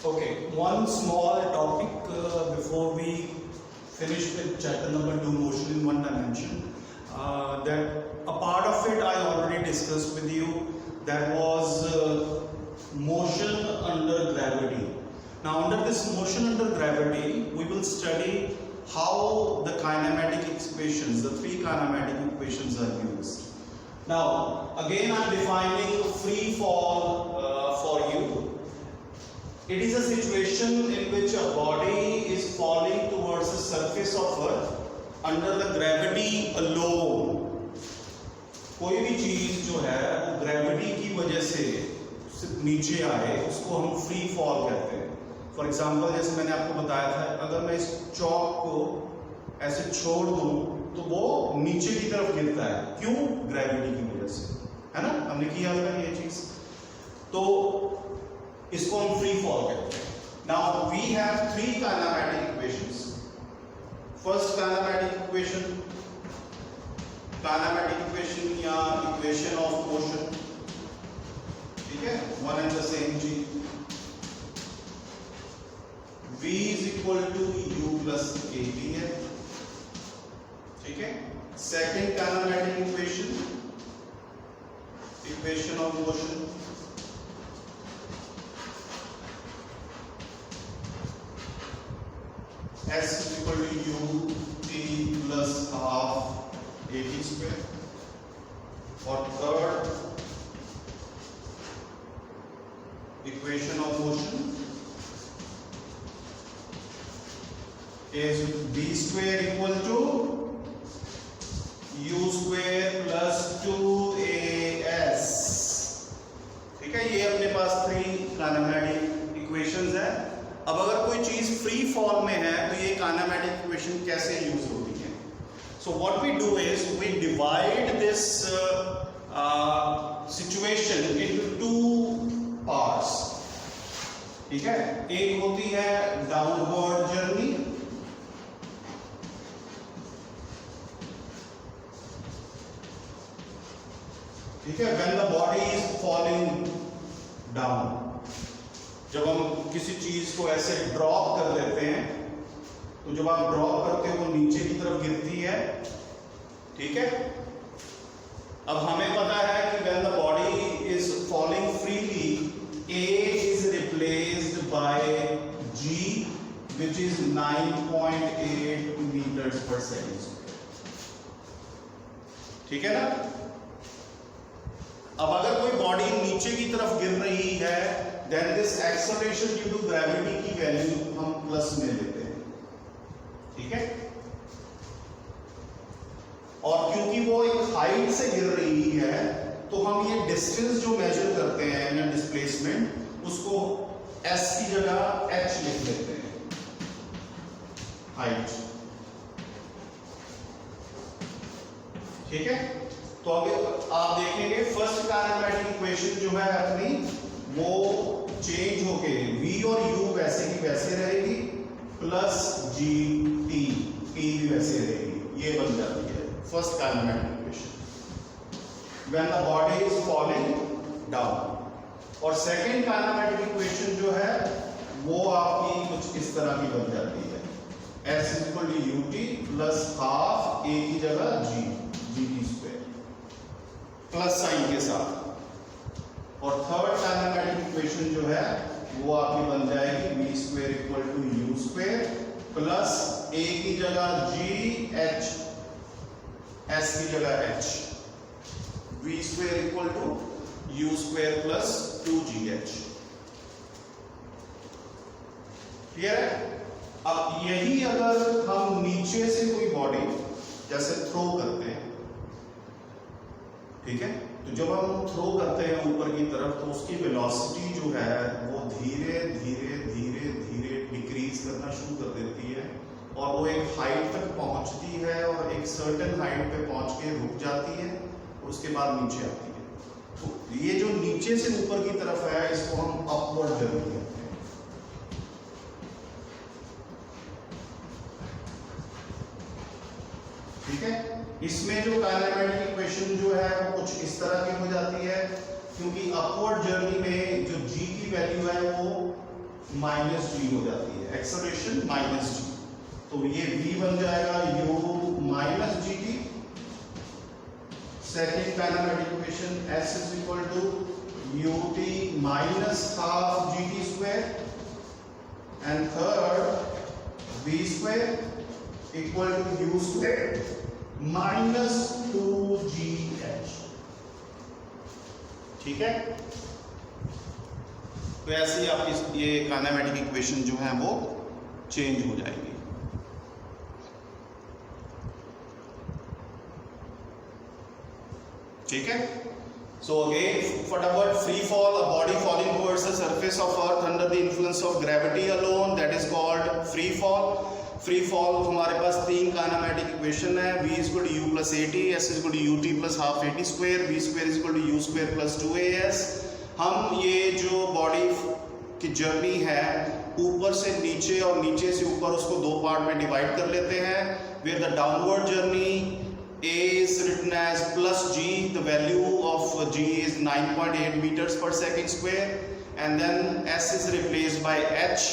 Okay, one small topic before we finish with chapter number 2, motion in one dimension. That a part of it I already discussed with you. That was motion under gravity. Now, under this motion under gravity, we will study how the kinematic equations, the three kinematic equations are used. Now, again, I am defining free fall for you. It is a situation in which a body is falling towards the surface of Earth under the gravity alone. कोई भी चीज जो है वो gravity की वजह से सिर्फ नीचे आए, उसको हम फ्री फॉल कहते हैं. फॉर एग्जाम्पल, जैसे मैंने आपको बताया था, अगर मैं इस चौक को ऐसे छोड़ दूं तो वो नीचे की तरफ गिरता है. क्यों? ग्रेविटी की वजह से, है ना. हमने किया था ये चीज, तो इसको हम फ्री फॉल कहते हैं. Now we have three kinematic equations. First kinematic equation, kinematic equation या इक्वेशन ऑफ मोशन, ठीक है, one and the same g. v is equal to u plus at है, ठीक है. Second kinematic equation, equation of motion, s is equal to u t plus half at square. और third equation of motion is b square equal to u square plus 2as. ठीक है, ये अपने पास three kinematic equations है. अब अगर कोई चीज फ्री फॉल में है तो ये काइनेमैटिक इक्वेशन कैसे यूज होती है? So what we do is we divide this situation into two parts. ठीक है, एक होती है डाउनवर्ड जर्नी, ठीक है, when the body is falling down. जब हम किसी चीज को ऐसे ड्रॉप कर देते हैं तो जब आप ड्रॉप करते हो वो नीचे की तरफ गिरती है. ठीक है, अब हमें पता है कि when the body is falling freely, a is replaced by g which is 9.8 meters per second. ठीक है ना. अब अगर कोई बॉडी नीचे की तरफ गिर रही है, then this acceleration due to gravity की वैल्यू हम प्लस में लेते हैं. ठीक है, और क्योंकि वो एक हाइट से गिर रही है तो हम ये डिस्टेंस जो मेजर करते हैं या डिस्प्लेसमेंट, उसको s की जगह h लिख लेते हैं, हाइट. ठीक है, तो अब आप देखेंगे फर्स्ट काइनेमैटिक इक्वेशन जो है अपनी, वो चेंज होके v और u वैसे की वैसे रहेगी, प्लस g t भी वैसे रहेगी. ये बन जाती है first kinematic equation when the body is falling down. और सेकेंड काइनेमैटिक इक्वेशन जो है वो आपकी कुछ इस तरह की बन जाती है, s is equal to ut plus half a की जगह g gt square plus sign के साथ. और थर्ड काइनेमैटिक इक्वेशन जो है वो आपकी बन जाएगी v square equal to u square plus a की जगह g h, s की जगह h, v square equal to u square plus 2gh. Clear है? अब यही अगर हम नीचे से कोई बॉडी जैसे थ्रो करते हैं, ठीक है, तो जब हम थ्रो करते हैं ऊपर की तरफ तो उसकी वेलोसिटी जो है वो धीरे धीरे धीरे धीरे डिक्रीज करना शुरू कर देती है और वो एक हाइट तक पहुंचती है और एक सर्टेन हाइट पे पहुंच के रुक जाती है और उसके बाद नीचे आती है. तो ये जो नीचे से ऊपर की तरफ है इसको हम अपवर्ड जर्नी कहते हैं. ठीक है, इसमें जो काइनेमैटिक इक्वेशन जो है वो कुछ इस तरह की हो जाती है, क्योंकि अपवर्ड जर्नी में जो g की वैल्यू है वो माइनस जी हो जाती है, एक्सेलरेशन माइनस जी। तो ये v बन जाएगा u minus g t. Second kinematic equation s is equal to ut minus half g t square and third v square equal to u square minus 2gh। ठीक है, तो ऐसे ही आपकी ये काइनेमेटिक इक्वेशन जो है वो चेंज हो जाएगी। ठीक है, सो अगेन फटाफट, free fall, a body falling towards the surface of earth under the influence of gravity alone, that is called free fall. Free fall हमारे पास तीन काइनेमेटिक इक्वेशन है, v is equal to u plus at, s is equal to ut plus half at square, v square is equal to u square plus 2as। हम ये जो body की journey है ऊपर से नीचे और नीचे से ऊपर, उसको दो पार्ट में डिवाइड कर लेते हैं। Where the downward journey a is written as plus g, the value of g is 9.8 meters per second square, and then s is replaced by h।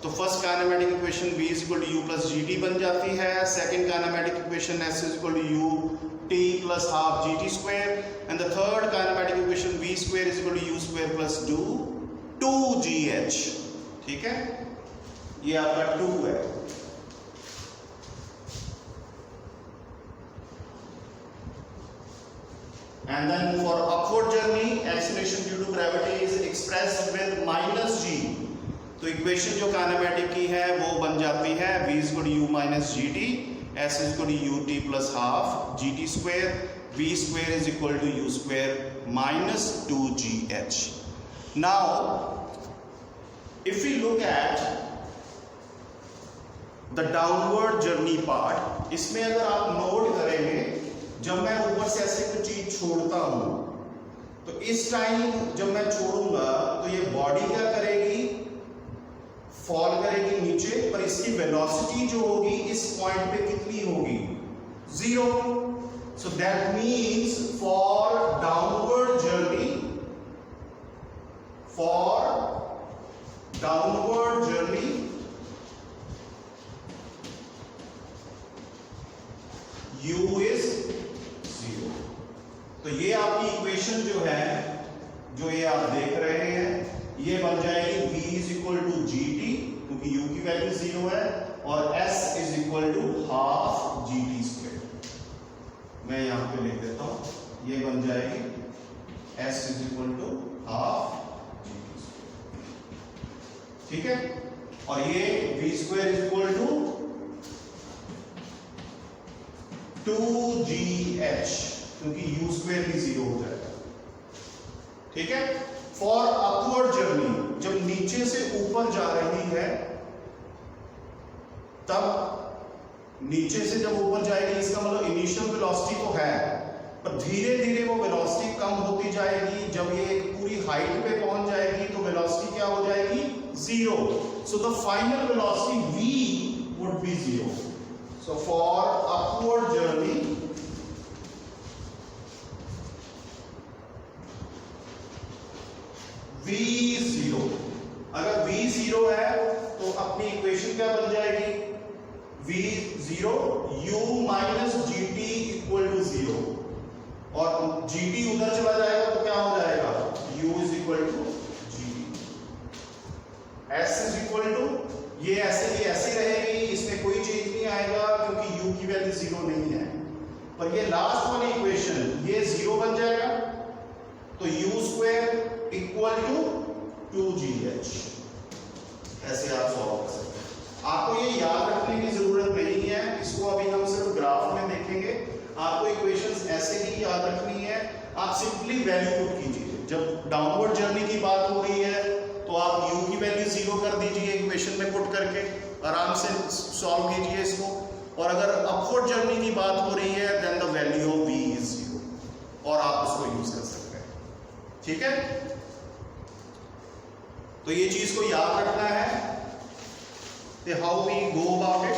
तो first kinematic equation v is equal to u plus gt बन जाती है। Second kinematic equation s is equal to u t plus half gt square, and the third kinematic equation v square is equal to u square plus 2gh। ठीक है, ये आपका 2 है। And then for upward journey, acceleration due to gravity is expressed with minus g। तो equation जो kinematic की है वो बन जाती है v is equal to u minus gt, s is equal to ut plus half gt square, v square is equal to u square minus 2gh। Now, if we look at the downward journey part, इसमें अगर आप note करेंगे, जब मैं ऊपर से ऐसे कुछ चीज छोड़ता हूं तो इस टाइम जब मैं छोड़ूंगा तो ये बॉडी क्या करेगी, फॉल करेगी नीचे, पर इसकी वेलोसिटी जो होगी इस पॉइंट पे कितनी होगी, 0। So that means for downward journey, u is 0। तो ये आपकी इक्वेशन जो है, जो ये आप देख रहे हैं, ये बन जाएगी v is equal to g t, क्योंकि u की वैल्यू 0 है, और s is equal to half g t square. मैं यहां पे लिख देता हूं, ये बन जाएगी s is equal to half g t square. ठीक है, और ये v square is equal to 2gh, क्योंकि u स्क्वायर भी 0 हो जाएगा। ठीक है, फॉर अपवर्ड जर्नी, जब नीचे से ऊपर जा रही है तब नीचे से जब ऊपर जाएगी, इसका मतलब इनिशियल वेलोसिटी तो है, पर धीरे धीरे वो वेलोसिटी कम होती जाएगी। जब ये एक पूरी हाइट पे पहुंच जाएगी तो वेलोसिटी क्या हो जाएगी, 0। So the final velocity v would be 0। So for upward journey v0, अगर v0 है तो अपनी इक्वेशन क्या बन जाएगी, v0 u minus g t equal to 0, और gt उधर चला जाएगा तो क्या हो जाएगा, u is equal to g t. s is equal to, ये ऐसे ही ऐसे रहेगी, इसमें कोई चेंज नहीं आएगा क्योंकि u की वैल्यू 0 नहीं है। पर ये लास्ट वाली इक्वेशन, ये 0 बन जाएगा, तो u square equal to 2gh। ऐसे आप सॉल्व कर सकते हैं। आपको ये याद रखने की जरूरत नहीं है, इसको अभी हम सिर्फ ग्राफ में देखेंगे। आपको इक्वेशंस ऐसे ही याद रखनी है, आप सिंपली वैल्यू पुट कीजिए। जब डाउनवर्ड जर्नी की बात हो रही है तो आप u की वैल्यू 0 कर दीजिए, इक्वेशन में पुट करके आराम से सॉल्व कीजिए इसको। और अगर अपवर्ड जर्नी की बात हो रही है then the value of v is 0, और आप उसको यूज कर सकते हैं। ठीक है, तो ये चीज को याद रखना है कि how we go about it.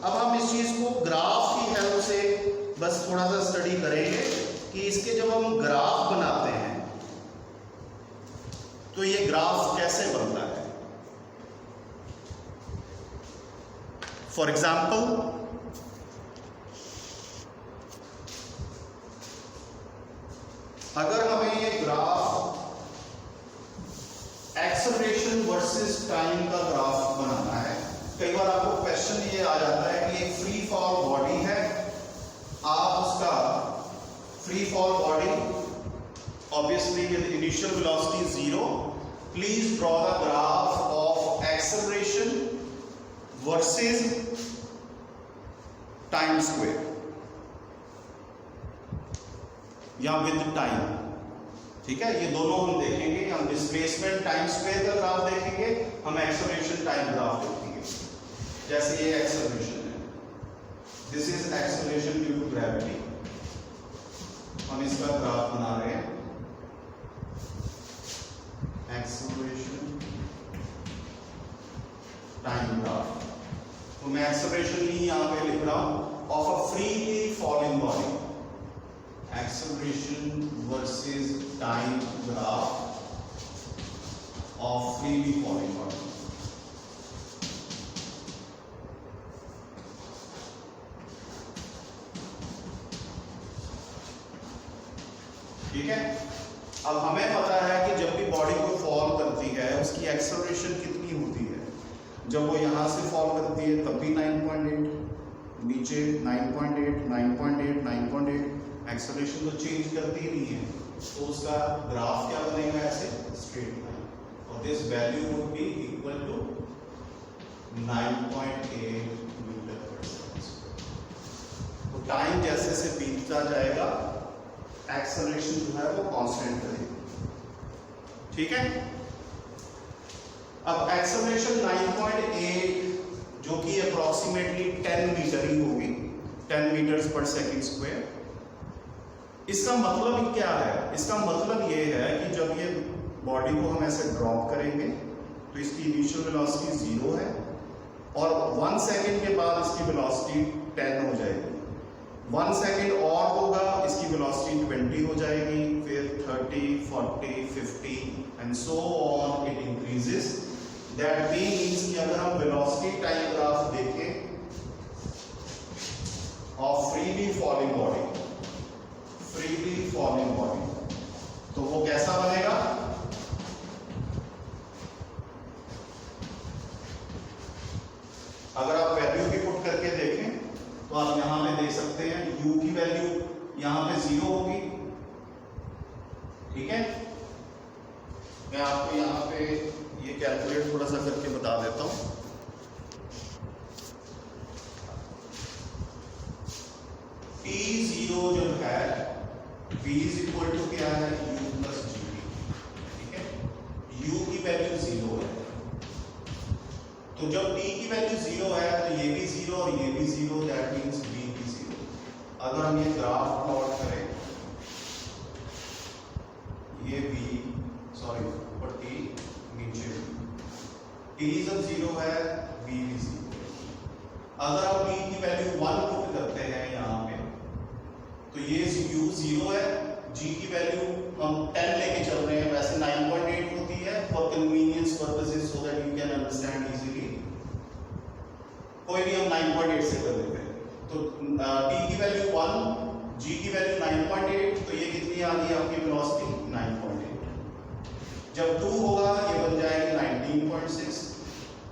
अब हम इस चीज को ग्राफ की हेल्प से बस थोड़ा सा स्टडी करेंगे कि इसके जब हम ग्राफ बनाते हैं तो ये ग्राफ कैसे बनता है। फॉर एग्जाम्पल, अगर हमें ये ग्राफ एक्सेलरेशन वर्सेस टाइम का ग्राफ बनाना है, कई बार आपको क्वेश्चन ये आ जाता है कि एक फ्री फॉल बॉडी है, आप उसका free fall body obviously with initial velocity 0, please draw the graph of acceleration versus time square या विद टाइम। ठीक है, ये दोनों हम देखेंगे। हम डिस्प्लेसमेंट टाइम स्क्वायर का ग्राफ देखेंगे, हम एक्सेलरेशन टाइम ग्राफ देखेंगे। जैसे ये एक्सेलरेशन है, this is acceleration due to gravity, हम इसका ग्राफ बना रहे हैं। एक्सेलरेशन टाइम ग्राफ, तो मैं एक्सेलरेशन ही यहां पे लिख रहा हूं of a freely falling body, acceleration versus time graph of freely falling body। ठीक है, अब हमें पता है कि जब भी बॉडी को फॉल करती है उसकी एक्सेलरेशन कितनी होती है। जब वो यहां से फॉल करती है तब भी 9.8, नीचे 9.8, 9.8, 9.8, एक्सेलरेशन तो चेंज करती ही नहीं है, तो उसका ग्राफ क्या बनेगा, ऐसे स्ट्रेट लाइन, और this value would be equal to 9.8 metre per second. तो टाइम जैसे जैसे बीतता जाएगा एक्सेलरेशन जो है वो कांस्टेंट रहेगी। ठीक है, अब एक्सेलरेशन 9.8 जो कि अप्रोक्सीमेटली 10 मीटर ही होगी, 10 मीटर्स पर सेकंड स्क्वायर। इसका मतलब क्या है? इसका मतलब ये है कि जब ये बॉडी को हम ऐसे ड्रॉप करेंगे तो इसकी इनिशियल वेलोसिटी 0 है और 1 सेकंड के बाद इसकी वेलोसिटी 10 हो जाएगी, 1 सेकंड और होगा इसकी वेलोसिटी 20 हो जाएगी, फिर 30, 40, 50 and so on it increases. That means कि अगर हम वेलोसिटी टाइम ग्राफ देखें of freely falling body, freely falling body, तो वो कैसा बनेगा? अगर आप वैल्यू भी पुट करके देखें तो आप यहां पे देख सकते हैं u की वैल्यू यहां पे 0 होगी। ठीक है, मैं आपको यहां पे ये कैलकुलेट थोड़ा सा करके बता देता हूं। P0 जो है, P इज इक्वल टू क्या है, u प्लस GT। ठीक है, u की वैल्यू 0 है, तो जब t की वैल्यू 0 है तो ये भी 0 और ये भी 0, दैट मींस b भी 0। अगर हम ये ग्राफ प्लॉट करें, ये b सॉरी ऊपर t नीचे t जब 0 है b भी 0। अगर हम b की वैल्यू 1 पुट करते हैं यहां पे तो ये u 0 है, g की वैल्यू हम 10 लेके चल रहे हैं, वैसे 9.8 होती है for convenience purposes so that you can understand easily. कोई भी हम 9.8 से कर लेते हैं, तो t की वैल्यू 1, g की वैल्यू 9.8, तो ये कितनी आ गई आपकी वेलोसिटी 9.8। जब 2 होगा ये बन जाएगी 19.6,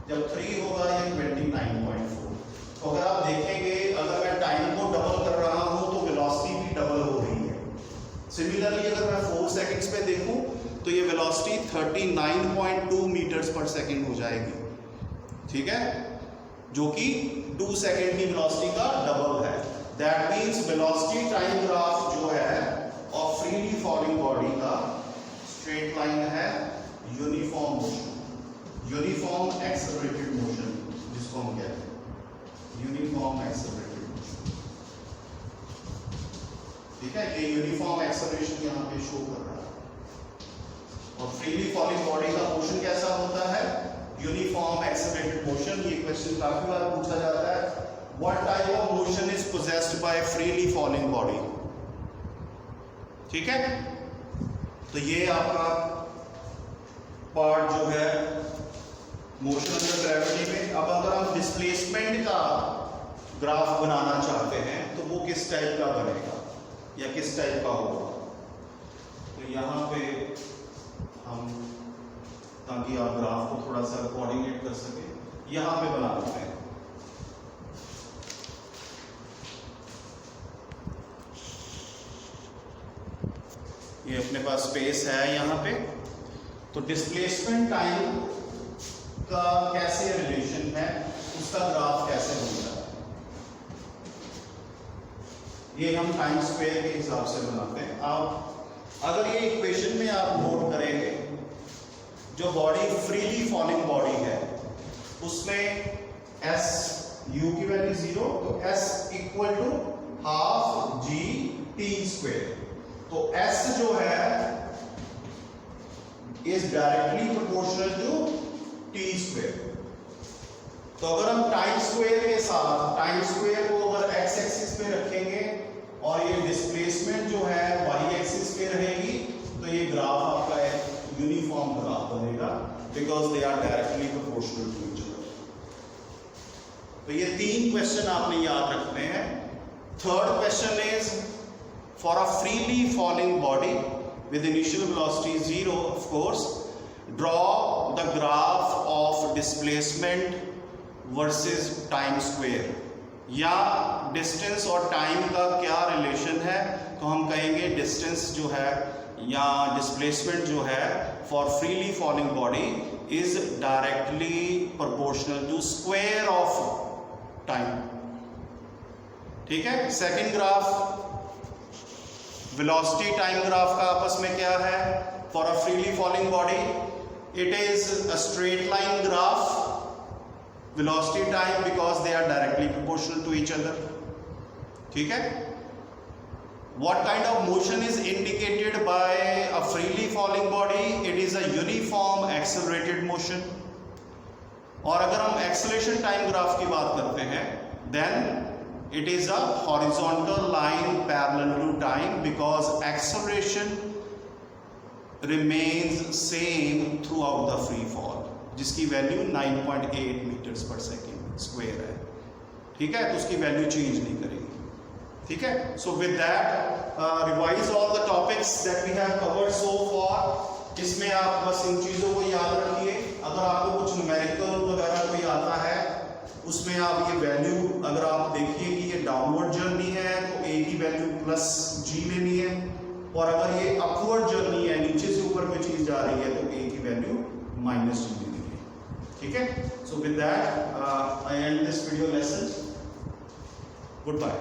जब 3 होगा ये 29.4। तो अगर आप देखेंगे, अगर मैं टाइम को डबल कर रहा हूं तो वेलोसिटी भी डबल हो रही है। सिमिलरली अगर मैं 4 सेकंड्स पे देखूं तो ये वेलोसिटी 39.2 मीटर्स पर सेकंड हो जाएगी। ठीक है, जो कि 2 सेकंड की वेलोसिटी का डबल है। That means velocity time graph जो है ऑफ फ्रीली फॉलिंग बॉडी का स्ट्रेट लाइन है, uniform motion, uniform accelerated motion जिसको हम कहते हैं, यूनिफॉर्म एक्सेलरेटेड मोशन। ठीक है, ये यूनिफॉर्म एक्सेलरेशन यहां पे शो कर रहा है। और फ्रीली फॉलिंग बॉडी का मोशन कैसा होता है? Uniform accelerated motion. ये क्वेश्चन काफी बार पूछा जाता है, what type of motion is possessed by freely falling body. ठीक है, तो ये आपका पार्ट जो है मोशन अंडर ग्रेविटी में। अब अगर हम डिस्प्लेसमेंट का ग्राफ बनाना चाहते हैं तो वो किस टाइप का बनेगा या किस टाइप का होगा, तो यहाँ पे हम, ताकि आप ग्राफ को थोड़ा सा कोऑर्डिनेट कर सके, यहाँ पे बना लेते हैं। ये अपने पास स्पेस है यहाँ पे, तो डिस्प्लेसमेंट टाइम का कैसे रिलेशन है, उसका ग्राफ कैसे बनता है, ये हम टाइम स्क्वायर के हिसाब से बनाते हैं। आप अगर ये इक्वेशन में आप नोट करेंगे, जो बॉडी फ्रीली फॉलिंग बॉडी है उसमें एस यू की वैल्यू 0, तो s equal to half g t square. तो एस जो है is directly proportional to t square. तो अगर हम टाइम स्क्वायर के साथ टाइम स्क्वायर को अगर एक्स एक्सिस पे रखेंगे और ये डिस्प्लेसमेंट जो है वाई एक्सिस पे रहेगी, तो ये ग्राफ आपका एक यूनिफॉर्म ग्राफ बनेगा, because they are directly proportional to each other. तो ये 3 क्वेश्चन आपने याद रखने हैं। Third question is for a freely falling body with initial velocity 0, of course, draw the graph of displacement versus time square। या distance और time का क्या रिलेशन है, तो हम कहेंगे डिस्टेंस जो है या डिस्प्लेसमेंट जो है for freely falling body is directly proportional to square of time. ठीक है। Second graph velocity time graph का आपस में क्या है, for a freely falling body it is a straight line graph, velocity time because they are directly proportional to each other. ठीक है। What kind of motion is indicated by a freely falling body, it is a uniform accelerated motion. और अगर हम acceleration time graph की बात करते हैं, then it is a horizontal line parallel to time because acceleration remains same throughout the free fall, जिसकी value 9.8 metres पर second square है। ठीक है। तो उसकी वैल्यू चेंज नहीं करेगी। ठीक है। So with that revise all the topics that we have covered so far. इसमें आप बस इन चीजों को याद रखिए। अगर आपको कुछ न्यूमेरिकल वगैरह कोई आता है, उसमें आप ये वैल्यू अगर आप देखिए कि ये डाउनवर्ड जर्नी है तो ए की वैल्यू प्लस जी लेनी है, और अगर ये अपवर्ड जर्नी है, नीचे से ऊपर कोई चीज जा रही है, तो ए की वैल्यू माइनस जी लेनी है। ठीक है। So with that I end this video lesson. Good bye.